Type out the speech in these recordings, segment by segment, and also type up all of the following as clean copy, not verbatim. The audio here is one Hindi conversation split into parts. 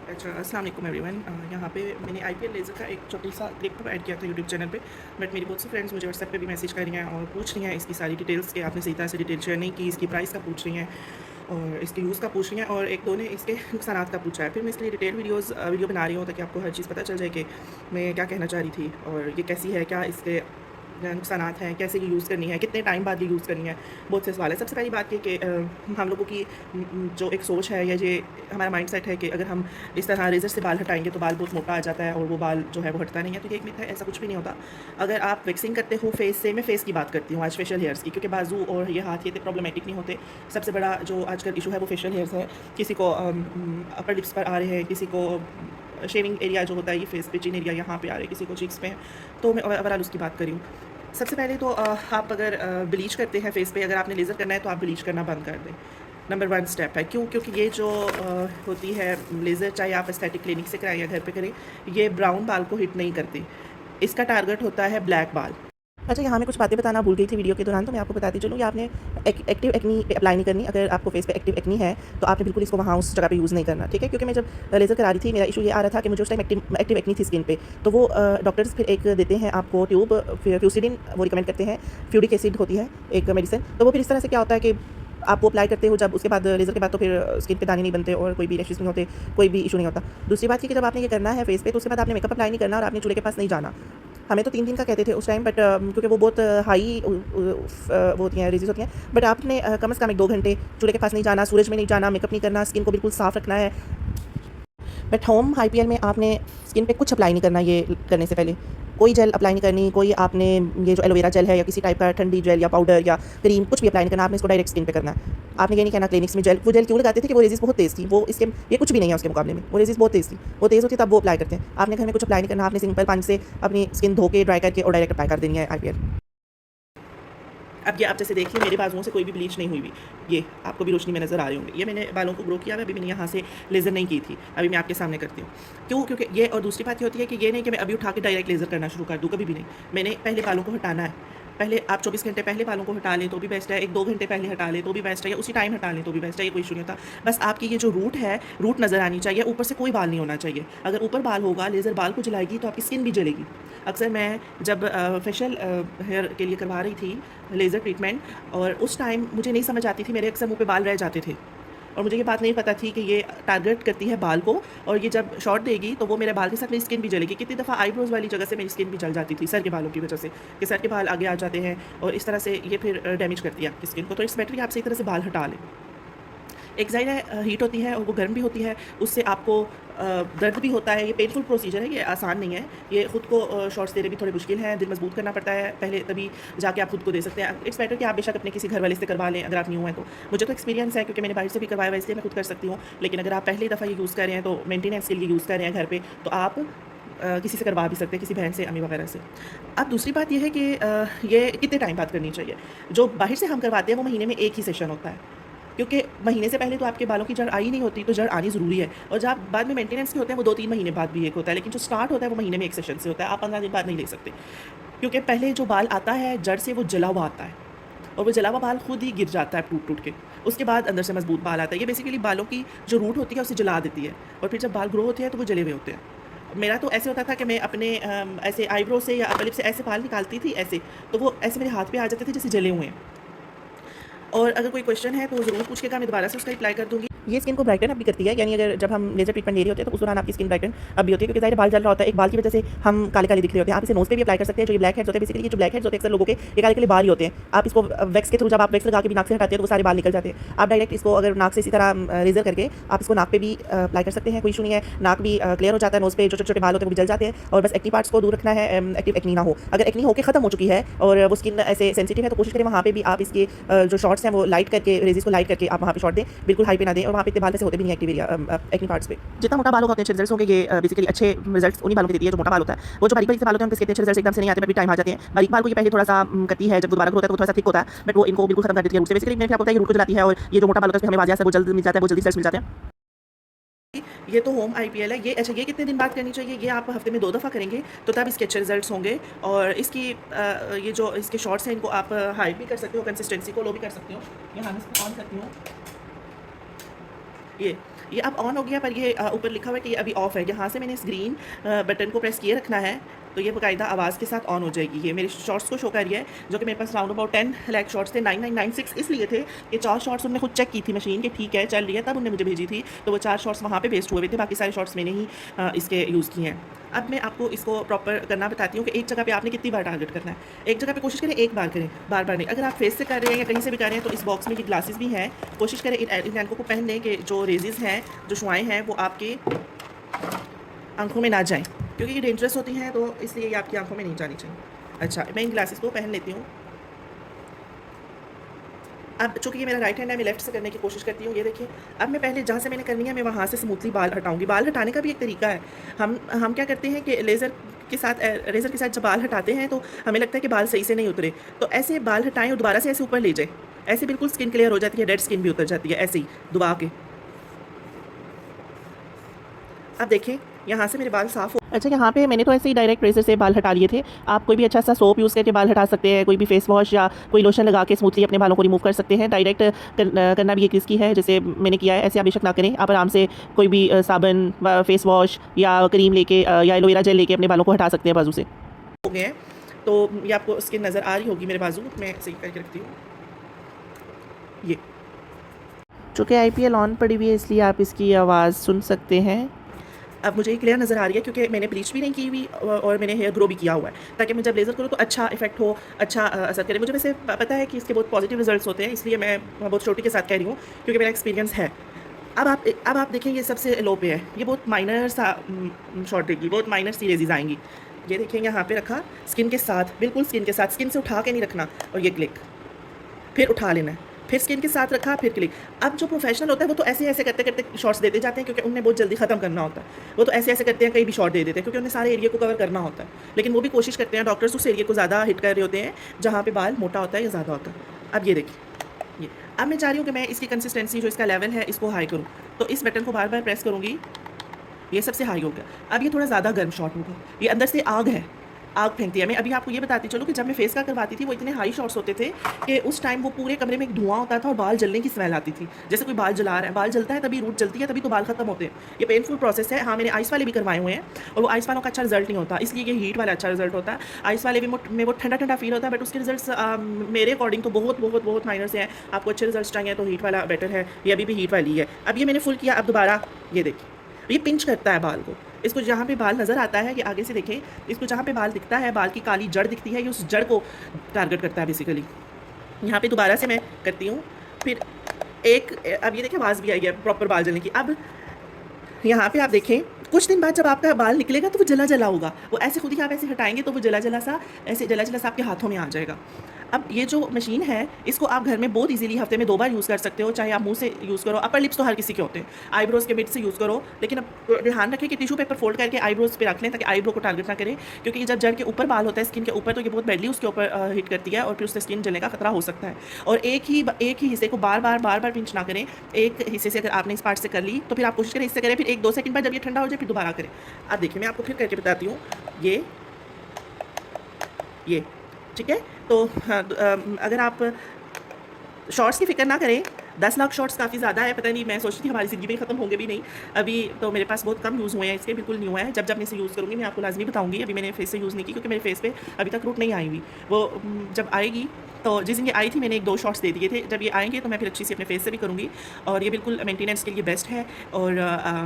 अच्छा, अस्सलाम वालेकुम एवरीवन। यहाँ पे मैंने आईपीएल लेज़र का एक छोटी सा क्लिप ऐड किया था यूट्यूब चैनल पे। बट मेरी बहुत सी फ्रेंड्स मुझे व्हाट्सएप पे भी मैसेज कर रही हैं और पूछ रही हैं इसकी सारी डिटेल्स कि आपने सही तरह से डिटेल शेयर नहीं की। इसकी प्राइस का पूछ रही हैं और इसके यूज़ का पूछ रही हैं और एक दो ने इसके नुकसानात का पूछा है। फिर मैं इसके लिए डिटेल वीडियो बना रही हूँ ताकि आपको हर चीज़ पता चल जाए कि मैं क्या कहना चाह रही थी और ये कैसी है, क्या इसके नुकसानात हैं, कैसे ये यूज़ करनी है, कितने टाइम बाद ये यूज़ करनी है। बहुत से सवाल है। सबसे पहली बात ये कि हम लोगों की जो एक सोच है या ये हमारा माइंड सेट है कि अगर हम इस तरह रेज़र से बाल हटाएंगे तो बाल बहुत मोटा आ जाता है और वो बाल जो है वो हटता नहीं है। तो ये एक मिथ है, ऐसा कुछ भी नहीं होता। अगर आप वैक्सिंग करते हो फेस से, मैं फेस की बात करती हूँ आज, फेशियल हेयर्स की, क्योंकि बाजू और ये हाथ ये प्रॉब्लमेटिक नहीं होते। सबसे बड़ा जो आजकल इशू है वो फेशियल हेयर्स है। किसी को अपर लिप्स पर आ रहे हैं, किसी को शेविंग एरिया जो होता है ये फेस पे, चिन एरिया यहाँ पे आ रहे हैं, किसी को चीक्स पे हैं। तो मैं ओवरऑल उसकी बात करी हूँ। सबसे पहले तो आप अगर ब्लीच करते हैं फेस पे, अगर आपने लेज़र करना है तो आप ब्लीच करना बंद कर दें। नंबर 1 स्टेप है। क्यों? क्योंकि ये जो होती है लेज़र, चाहे आप एस्थेटिक क्लिनिक से कराएं या घर पे करें, ये ब्राउन बाल को हिट नहीं करती। इसका टारगेट होता है ब्लैक बाल। अच्छा, यहाँ मैं कुछ बातें बताना भूल गई थी वीडियो के दौरान, तो मैं आपको बताती चलूँ कि आपने एक्टिव एक्नी पे अप्लाई नहीं करनी। अगर आपको फेस पे एक्टिव एक्नी है तो आपने बिल्कुल इसको वहाँ उस जगह पे यूज़ नहीं करना, ठीक है? क्योंकि मैं जब लेज़र करा रही थी, मेरा इशू ये आ रहा था कि मुझे उस टाइम एक्टिव एक्नी थी स्किन पे। तो वो डॉक्टर्स फिर एक देते हैं आपको ट्यूब, फ्यूसिडिन वो रिकमेंड करते हैं। फ्यूरिक एसिड होती है एक मेडिसिन। तो वो फिर इस तरह से क्या होता है कि आप वो अप्लाई करते हो, जब उसके बाद लेज़र के बाद तो फिर स्किन पे दाने नहीं बनते और कोई भी रैशेस नहीं होते, कोई भी इशू नहीं होता। दूसरी बात ये कि जब आपने ये करना है फेस पे, तो उसके बाद आपने मेकअप अप्लाई नहीं करना और आपने चूल्हे के पास नहीं जाना। हमें तो 3 दिन का कहते थे उस टाइम, बट क्योंकि वो बहुत हाई वो होती हैं, रेज़ेस होती हैं। बट आपने कम से कम 1-2 घंटे चूल्हे के पास नहीं जाना, सूरज में नहीं जाना, मेकअप नहीं करना, स्किन को बिल्कुल साफ़ रखना है। बट होम आईपीएल में आपने स्किन पे कुछ अप्लाई नहीं करना। ये करने से पहले कोई जेल अप्लाई नहीं करनी, कोई आपने ये जो एलोवेरा जेल है या किसी टाइप का ठंडी जेल या पाउडर या क्रीम कुछ भी अप्लाई नहीं करना। आपने इसको डायरेक्ट स्किन पे करना है। आपने ये नहीं कहना क्लिनिक्स में जेल, वो जेल क्यों लगाते थे कि वो रेज़िस बहुत तेज़ थी। वो इसके ये कुछ भी नहीं है उसके मुकाबले में, वो रेज़िस बहुत तेज़ थी, वो तेज़ होती तब वो अप्लाई करते हैं। आपने घर में कुछ अप्लाई नहीं करना। आपने सिंपल पानी से अपनी स्किन धो के ड्राई करके और डायरेक्ट अप्लाई कर देनी है आईपीएल। अब ये आप जैसे देखिए, मेरे बाजुओं से कोई भी ब्लीच नहीं हुई हुई। ये आपको भी रोशनी में नज़र आ रहे होंगे। ये मैंने बालों को ग्रो किया है, अभी मैंने यहाँ से लेज़र नहीं की थी, अभी मैं आपके सामने करती हूँ। क्यों? क्योंकि ये, और दूसरी बात ये होती है कि ये नहीं कि मैं अभी उठा के डायरेक्ट लेज़र करना शुरू कर दूँ, कभी भी नहीं। मैंने पहले बालों को हटाना है। पहले आप 24 घंटे पहले बालों को हटा लें तो भी बेस्ट है, 1-2 घंटे पहले हटा लें तो भी बेस्ट है, या उसी टाइम हटा लें तो भी बेस्ट है, ये कोई इशू नहीं होता। बस आपकी ये जो रूट है, रूट नज़र आनी चाहिए, ऊपर से कोई बाल नहीं होना चाहिए। अगर ऊपर बाल होगा, लेज़र बाल को जलाएगी तो आपकी स्किन भी जलेगी। अक्सर मैं जब फेशियल हेयर के लिए करवा रही थी लेज़र ट्रीटमेंट, और उस टाइम मुझे नहीं समझ आती थी, मेरे अक्सर मुँह पे बाल रह जाते थे और मुझे ये बात नहीं पता थी कि ये टारगेट करती है बाल को, और ये जब शॉट देगी तो वो मेरे बाल के साथ मेरी स्किन भी जलेगी। कितनी दफ़ा आईब्रोज़ वाली जगह से मेरी स्किन भी जल जाती थी सर के बालों की वजह से, कि सर के बाल आगे आ जाते हैं और इस तरह से ये फिर डैमेज करती है आपकी स्किन को। तो इट्स बेटर कि आप सही तरह से बाल हटा लें। एक ज़ाहिर है हीट होती है और वो गर्म भी होती है, उससे आपको दर्द भी होता है। ये पेनफुल प्रोसीजर है, ये आसान नहीं है। ये खुद को शॉट्स देने भी थोड़े मुश्किल हैं, दिल मजबूत करना पड़ता है पहले, तभी जाके आप खुद को दे सकते हैं। इट्स बेटर कि आप बेशक अपने किसी घर वाले से करवा लें अगर आप न्यू हैं तो। मुझे तो एक्सपीरियंस है क्योंकि मैंने बाहर से भी करवाया हुआ है, इसलिए मैं खुद कर सकती हूँ। लेकिन अगर आप पहली दफ़ा ये यूज़ कर रहे हैं तो मेंटेनेंस के लिए यूज़ कर रहे हैं घर पे, तो आप किसी से करवा भी सकते हैं, किसी बहन से, अम्मी वगैरह से। अब दूसरी बात ये है कि ये कितने टाइम बाद करनी चाहिए। जो बाहर से हम करवाते हैं वो महीने में 1 ही सेशन होता है, क्योंकि महीने से पहले तो आपके बालों की जड़ आई नहीं होती, तो जड़ आनी ज़रूरी है। और जब बाद में मेंटेनेंस के होते हैं वो 2-3 महीने बाद भी एक होता है, लेकिन जो स्टार्ट होता है वो महीने में 1 सेशन से होता है। आप 15 दिन बाद नहीं ले सकते, क्योंकि पहले जो बाल आता है जड़ से वो जला हुआ आता है, और वो जला हुआ बाल खुद ही गिर जाता है टूट-टूट के। उसके बाद अंदर से मजबूत बाल आता है। ये बेसिकली बालों की जो रूट होती है उसे जला देती है, और फिर जब बाल ग्रो होते हैं तो वो जले हुए होते हैं। मेरा तो ऐसे होता था कि मैं अपने ऐसे आईब्रो से या अपर लिप से ऐसे बाल निकालती थी ऐसे, तो वो ऐसे मेरे हाथ पे आ जाते थे जैसे जले हुए हैं। और अगर कोई क्वेश्चन है तो ज़रूर पूछिएगा, मैं दोबारा से उसका रिप्लाई कर दूँगी। ये स्किन को ब्राइटन अप भी करती है, यानी अगर जब हम लेज़र ट्रीटमेंट ले रहे होते हैं तो उस दौरान आपकी स्किन ब्राइटन अप भी होती है, क्योंकि ज़ाहिर बाल जल रहा होता है, एक बाल की वजह से हम काले-काले दिख रहे होते हैं। आप इसे नोज़ पे भी अप्लाई कर सकते हैं। जो ये ब्लैक हेड्स होते हैं, बेसिकली ये जो ब्लैक हेड्स होते हैं अक्सर लोगों के ये काले-काले बाल ही होते हैं। आप इसको वैक्स के थ्रू, जब आप वैक्स लगा के भी नाक से हटाते हैं तो वो सारे बाल निकल जाते हैं। आप डायरेक्ट इसको अगर नाक से इसी तरह रेज़र करके आप इसको नाक पे भी अप्लाई कर सकते हैं, कोई इशू नहीं है। नाक भी क्लियर हो जाता है, नोज़ पे जो छोटे-छोटे बाल होते हैं वो भी जल जाते हैं। और बस एक्नी पार्ट्स को दूर रखना है, एक्टिव एक्नी ना हो। अगर एक्नी होके ख़त्म हो चुकी है और वो स्किन ऐसे सेंसिटिव है तो कोशिश करें वहाँ पे भी आप इसके जो शॉट्स हैं वो लाइट करके, रेज़िस को लाइट करके आप वहाँ पे शॉट दें, बिल्कुल हाई पे ना दें। और वहाँ पे इतने बाल वैसे होते भी नहीं एक्टिव एरिया एक्नी पार्ट्स पे। जितना मोटा बाल होगा उतने अच्छे रिजल्ट्स होंगे। ये बेसिकली अच्छे रिजल्ट्स उन्हीं बालों के देती है जो मोटा बाल होता है। वो जो बारीक-बारीक से बाल होते हैं उनके इतने अच्छे रिजल्ट्स एकदम से नहीं आते, बट भी टाइम आ जाते हैं। बारीक बाल को ये पहले थोड़ा सा करती है, जब दोबारा होता है तो वो थोड़ा सा थिक होता है, बट वो इनको बिल्कुल खत्म कर देती है रूट से। बेसिकली मैंने आपको बताया कि रूट को जलाती है, और ये जो मोटा बाल होता है उसमें हमें वाजिया से वो जल्द मिल जाता है, वो जल्दी रिजल्ट्स मिल जाते हैं। ये तो होम आईपीएल है। ये अच्छा, ये कितने दिन बाद करनी चाहिए? ये आप हफ्ते में 2 दफ़ा करेंगे तो तब इसके अच्छे रिजल्ट्स होंगे। और इसकी ये जो इसके शॉट्स हैं इनको आप हाई भी कर सकते हो, कंसिस्टेंसी को लो भी कर सकते हो। यहाँ मैं इसको ऑन करती हूँ। ये अब ऑन हो गया, पर ये ऊपर लिखा हुआ है कि ये अभी ऑफ है। यहाँ से मैंने इस ग्रीन बटन को प्रेस किए रखना है, तो ये बाकायदा आवाज़ के साथ ऑन हो जाएगी। ये मेरे शॉर्ट्स को शो कर रही है, जो कि मेरे पास राउंड अबाउट 10 लाख शॉर्ट्स थे। 9996 इसलिए थे कि 4 शॉर्ट्स उन्होंने खुद चेक की थी मशीन कि ठीक है चल रही है, तब उन्होंने मुझे भेजी थी, तो वो 4 शॉर्ट्स वहाँ पे वेस्ट हुए थे, बाकी सारे शॉर्ट्स मैंने ही इसके यूज़ किए हैं। अब मैं आपको इसको प्रॉपर करना बताती हूँ कि एक जगह पे आपने कितनी बार टारगेट करना है। एक जगह पे कोशिश करें एक बार करें, बार बार नहीं। अगर आप फेस से कर रहे हैं या कहीं से भी कर रहे हैं, तो इस बॉक्स में ये ग्लासेस भी हैं, कोशिश करें इन एल्को को पहन लें कि जो रेजेस हैं, जो शुआएँ हैं, वो आपकी आंखों में ना जाएं, क्योंकि ये डेंजरस होती हैं, तो इसलिए ये आपकी आंखों में नहीं जानी चाहिए। अच्छा, मैं इन ग्लासेस को पहन लेती हूँ। अब चूँकि ये मेरा राइट हैंड है, मैं लेफ्ट से करने की कोशिश करती हूँ। ये देखिए, अब मैं पहले जहाँ से मैंने करनी है, मैं वहाँ से स्मूथली बाल हटाऊँगी। बाल हटाने का भी एक तरीका है। हम क्या करते हैं कि रेज़र के साथ जब बाल हटाते हैं, तो हमें लगता है कि बाल सही से नहीं उतरे, तो ऐसे बाल हटाएँ और दोबारा से ऐसे ऊपर ले जाएँ, ऐसे बिल्कुल स्किन क्लियर हो जाती है, डेड स्किन भी उतर जाती है, ऐसे ही दबा के। अब देखें, यहाँ से मेरे बाल साफ़ हो। अच्छा, यहाँ पे मैंने तो ऐसे ही डायरेक्ट रेज़र से बाल हटा लिए थे। आप कोई भी अच्छा सा सोप यूज़ करके बाल हटा सकते हैं, कोई भी फेस वॉश या कोई लोशन लगा के स्मूथली अपने बालों को रिमूव कर सकते हैं। डायरेक्ट करना भी एक रिस्की है, जैसे मैंने किया है। ऐसे आप बेशक ना करें, आप आराम से कोई भी साबुन व फेस वॉश या क्रीम लेके या एलोवेरा जेल लेके अपने बालों को हटा सकते हैं बाजू से। हो गए हैं, तो ये आपको स्किन नज़र आ रही होगी मेरे बाजू, मैं सही करके रखती हूँ। ये चूँकि IPL ऑन पड़ी हुई है, इसलिए आप इसकी आवाज़ सुन सकते हैं। अब मुझे क्लियर नज़र आ रही है, क्योंकि मैंने ब्लीच भी नहीं की हुई और मैंने हेयर ग्रो भी किया हुआ है, ताकि मैं जब लेज़र करूँ तो अच्छा इफेक्ट हो, अच्छा असर करे। मुझे वैसे पता है कि इसके बहुत पॉजिटिव रिजल्ट्स होते हैं, इसलिए मैं बहुत छोटी के साथ कह रही हूँ, क्योंकि मेरा एक्सपीरियंस है। अब आप देखें, ये सबसे लो पे है, ये बहुत माइनर सा शॉट देगी, बहुत माइनर सी रेजेस आएंगी। ये देखेंगे, यहाँ पे रखा स्किन के साथ, बिल्कुल स्किन के साथ, स्किन से उठा के नहीं रखना, और ये क्लिक, फिर उठा लेना है, फिर स्किन के साथ रखा, फिर क्लिक। अब जो प्रोफेशनल होता है वो तो ऐसे ऐसे करते करते शॉट्स देते जाते हैं, क्योंकि उन्हें बहुत जल्दी ख़त्म करना होता है। वो तो ऐसे ऐसे करते हैं, कहीं भी शॉट दे देते हैं, क्योंकि उन्हें सारे एरिया को कवर करना होता है। लेकिन वो भी कोशिश करते हैं डॉक्टर्स उस एरिया को ज़्यादा हिट कर रहे होते हैं जहाँ पे बाल मोटा होता है या ज़्यादा होता है। अब ये देखिए, ये अब मैं चाह रही हूँ कि मैं इसकी कंसिस्टेंसी, जो इसका लेवल है, इसको हाई करूँ, तो इस बटन को बार बार प्रेस करूँगी, ये सबसे हाई हो गया। अब ये थोड़ा ज़्यादा गर्म शॉट होगा, ये अंदर से आग फेंकती है। मैं अभी आपको ये बताती चलूँ कि जब मैं फेस का करवाती थी, वो इतने हाई शॉट्स होते थे कि उस टाइम वो पूरे कमरे में एक धुआं होता था और बाल जलने की स्मेल आती थी, जैसे कोई बाल जला रहा है। बाल जलता है तभी रूट जलती है, तभी तो बाल खत्म होते हैं। ये पेनफुल प्रोसेस है। हाँ, मैंने आइस वाले भी करवाए हुए हैं, और वो आइस वालों का अच्छा रिजल्ट नहीं होता, इसलिए ये हीट वाला अच्छा रिजल्ट होता है। आइस वाले में वो ठंडा ठंडा फील होता है, बट उसके रिजल्ट्स मेरे अकॉर्डिंग तो बहुत बहुत बहुत माइनर से हैं। आपको अच्छे रिजल्ट चाहिए तो हीट वाला बेटर है। ये अभी भी हीट वाली है। अब ये मैंने फुल किया, अब दोबारा ये देखिए, ये पिंच करता है बाल को। इसको जहाँ पे बाल नज़र आता है, कि आगे से देखें, इसको जहाँ पे बाल दिखता है, बाल की काली जड़ दिखती है, ये उस जड़ को टारगेट करता है बेसिकली। यहाँ पे दोबारा से मैं करती हूँ, फिर अब ये देखिए, आवाज़ भी आई है प्रॉपर बाल जलने की। अब यहाँ पे आप देखें, कुछ दिन बाद जब आपका बाल निकलेगा तो वो जला जला होगा, वो ऐसे खुद ही आप ऐसे हटाएंगे तो वो जला जला सा आपके हाथों में आ जाएगा। अब ये जो मशीन है, इसको आप घर में बहुत इजीली हफ्ते में 2 बार यूज़ कर सकते हो, चाहे आप मुंह से यूज़ करो। अपर लिप्स तो हर किसी के होते हैं, आईब्रोज़ के बिट से यूज़ करो, लेकिन अब ध्यान रखें कि टिश्यू पेपर फोल्ड करके आईब्रोज़ पे रख लें, ताकि आईब्रो को टारगेट ना करें, क्योंकि ये जब जड़ के ऊपर बाल होता है, स्किन के ऊपर, तो ये बहुत बैडली उसके ऊपर हिट करती है, और फिर उससे स्किन जलने का खतरा हो सकता है। और एक ही हिस्से को बार बार पिंच ना करें। एक हिस्से से अगर आपने इस पार्ट से कर ली, तो फिर आप कोशिश करें इससे करें, फिर 1-2 सेकंड बाद जब ये ठंडा हो जाए, फिर दोबारा करें। अब देखिए, मैं आपको फिर करके बताती हूँ। ये ठीक है। तो हाँ, अगर आप शॉर्ट्स की फ़िक्र ना करें, 10 लाख शॉर्ट्स काफ़ी ज़्यादा है। पता नहीं, मैं सोचती थी हमारी ज़िंदगी में ख़त्म होंगे भी नहीं। अभी तो मेरे पास बहुत कम यूज़ हुए हैं इसके, बिल्कुल न्यू है। जब मैं इसे यूज़ करूँगी, मैं आपको लाज़मी बताऊँगी। अभी मैंने फेस से यूज़ नहीं की, क्योंकि मेरे फेस पे अभी तक रूट नहीं आई हुई। वो जब आएगी, तो जिस दिन ये आई थी, मैंने 1-2 शॉट्स दे दिए थे। जब ये आएंगे तो मैं फिर अच्छी सी अपने फेस से भी करूँगी, और ये बिल्कुल मेंटेनेंस के लिए बेस्ट है, और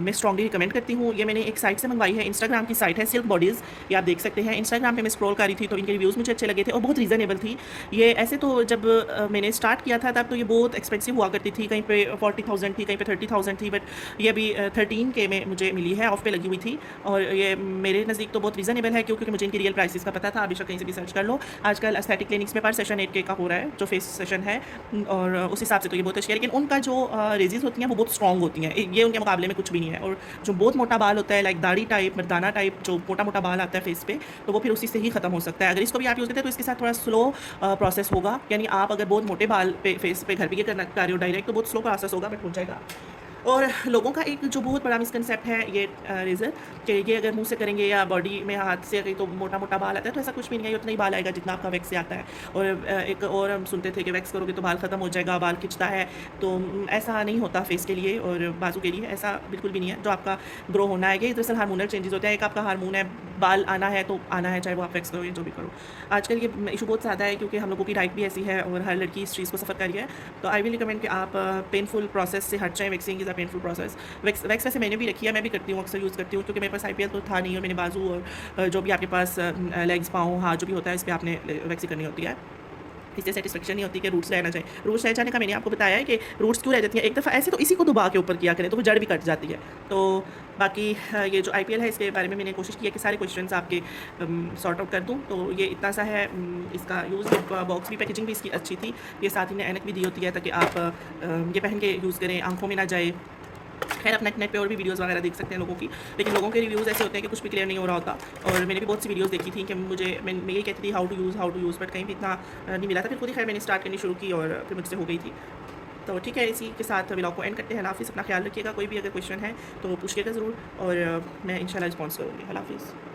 मैं स्ट्रॉन्गली रिकमेंड करती हूँ। ये मैंने एक साइट से मंगवाई है, इंस्टाग्राम की साइट है सिल्क बॉडीज़, ये आप देख सकते हैं। इंस्टाग्राम पे मैं स्क्रॉल कर रही थी, तो इनके रिव्यूज़ मुझे अच्छे लगे थे और बहुत रीज़नेबल थी। ये ऐसे तो जब मैंने स्टार्ट किया था, तब तो ये बहुत एक्सपेंसिव हुआ करती थी, कहीं पे 40,000 थी, कहीं पे 30,000 थी, बट ये अभी 13K में मुझे मिली है, ऑफ पे लगी हुई थी। और ये मेरे नज़दीक तो बहुत रीज़नेबल है, क्योंकि मुझे इनकी रियल प्राइसेस का पता था। अभी कहीं से भी सर्च कर लो, आजकल एस्थेटिक क्लिनिक्स में पर सेशन 8K का हो रहा है, जो फेस सेशन है, और उस हिसाब से तो ये बहुत अच्छी है। लेकिन उनका जो रेजेस होती हैं वो बहुत स्ट्रॉन्ग होती हैं, ये उनके मुकाबले में कुछ भी नहीं है। और जो बहुत मोटा बाल होता है, लाइक दाढ़ी टाइप, मर्दाना टाइप, जो मोटा मोटा बाल आता है फेस पे, तो वो फिर उसी से ही ख़त्म हो सकता है। अगर इसको भी आप यूज़ करते हैं, तो इसके साथ थोड़ा स्लो प्रोसेस होगा। यानी आप अगर बहुत मोटे बाल पे फेस पे घर पे ये करना कर रहे हो डायरेक्ट, तो बहुत स्लो प्रोसेस होगा, बट हो जाएगा। और लोगों का एक जो बहुत बड़ा मिसकंसेप्ट है ये रेज़र कि ये अगर मुँह से करेंगे या बॉडी में हाथ से कहीं तो मोटा-मोटा बाल आता है, तो ऐसा कुछ भी नहीं है, ये उतना ही बाल आएगा जितना आपका वैक्स से आता है। और एक और हम सुनते थे कि वैक्स करोगे तो बाल ख़त्म हो जाएगा, बाल खिंचता है, तो ऐसा नहीं होता फेस के लिए और बाजू के लिए, ऐसा बिल्कुल भी नहीं है। जो आपका ग्रो होना है, ये दरअसल हार्मोनल चेंजेज़ होते हैं। एक आपका हार्मोन है, बाल आना है तो आना है, चाहे वो आप वैक्स करो या जो भी करो। आजकल ये इश्यू बहुत ज़्यादा है क्योंकि हम लोगों की डाइट भी ऐसी है और हर लड़की इस चीज़ को सफ़र कर रही है। तो आई विल रिकमेंड कि आप पेनफुल प्रोसेस से हट जाएँ। Waxing is a painful process. Wax वैसे मैंने भी रखी है, मैं भी करती हूँ, अक्सर यूज़ करती हूँ क्योंकि मेरे पास आईपीएल तो था नहीं और मैंने बाजू और जो भी आपके पास लेग्स, पाँव, हाथ जो भी होता है, इस पे आपने वैक्सिंग करनी होती है। इससे सैटिस्फैक्शन नहीं होती कि रूट्स रह ना जाए। रूट्स रह जाने का मैंने आपको बताया है कि रूट्स क्यों रह जाती हैं। एक दफ़ा ऐसे तो इसी को दबा के ऊपर किया करें तो वो जड़ भी कट जाती है। तो बाकी ये जो आईपीएल है इसके बारे में मैंने कोशिश की है कि सारे क्वेश्चंस आपके सॉर्ट आउट कर दूँ। तो ये इतना सा है। इसका यूज़ बॉक्स भी, पैकेजिंग भी इसकी अच्छी थी। ये साथ ही ने ऐनक भी दी होती है ताकि आप ये पहन के यूज़ करें, आँखों में ना जाए। खैर आप नेट पे और भी वीडियोस वगैरह देख सकते हैं लोगों की, लेकिन लोगों के रिव्यूज़ ऐसे होते हैं कि कुछ भी क्लियर नहीं हो रहा होता। और मैंने भी बहुत सी वीडियोस देखी थी कि मैं यही कहती थी हाउ टू यूज़, बट कहीं भी इतना नहीं मिला था। फिर खुद ही खैर मैंने स्टार्ट करनी शुरू की और फिर मुझसे हो गई थी। तो ठीक है, इसी के साथ व्लॉग को एंड करते हैं। अल्लाह हाफ़िज़। अपना ख्याल रखिएगा। कोई भी अगर क्वेश्चन है तो पूछिएगा ज़रूर और मैं इंशाल्लाह रिस्पॉन्स करूँगी। अल्लाह हाफ़िज़।